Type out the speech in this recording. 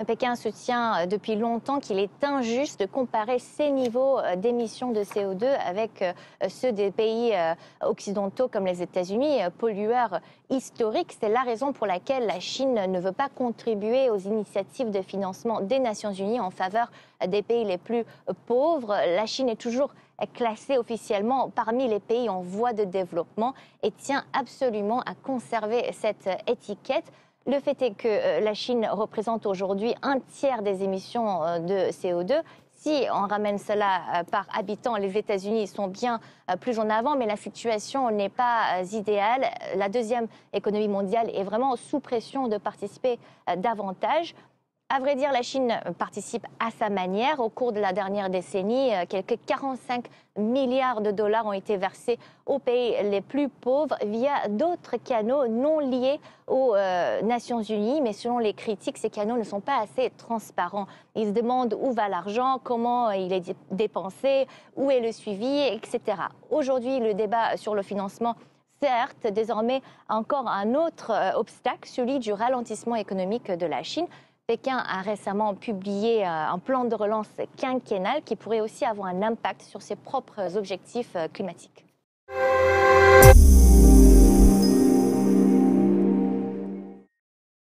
Pékin soutient depuis longtemps qu'il est injuste de comparer ses niveaux d'émissions de CO2 avec ceux des pays occidentaux comme les États-Unis, pollueurs historiques. C'est la raison pour laquelle la Chine ne veut pas contribuer aux initiatives de financement des Nations Unies en faveur des pays les plus pauvres. La Chine est toujours classée officiellement parmi les pays en voie de développement et tient absolument à conserver cette étiquette. Le fait est que la Chine représente aujourd'hui un tiers des émissions de CO2. Si on ramène cela par habitant, les États-Unis sont bien plus en avant, mais la situation n'est pas idéale. La deuxième économie mondiale est vraiment sous pression de participer davantage. À vrai dire, la Chine participe à sa manière. Au cours de la dernière décennie, quelques 45 milliards de dollars ont été versés aux pays les plus pauvres via d'autres canaux non liés aux Nations Unies. Mais selon les critiques, ces canaux ne sont pas assez transparents. Ils se demandent où va l'argent, comment il est dépensé, où est le suivi, etc. Aujourd'hui, le débat sur le financement certes, désormais encore un autre obstacle, celui du ralentissement économique de la Chine. Pékin a récemment publié un plan de relance quinquennal qui pourrait aussi avoir un impact sur ses propres objectifs climatiques.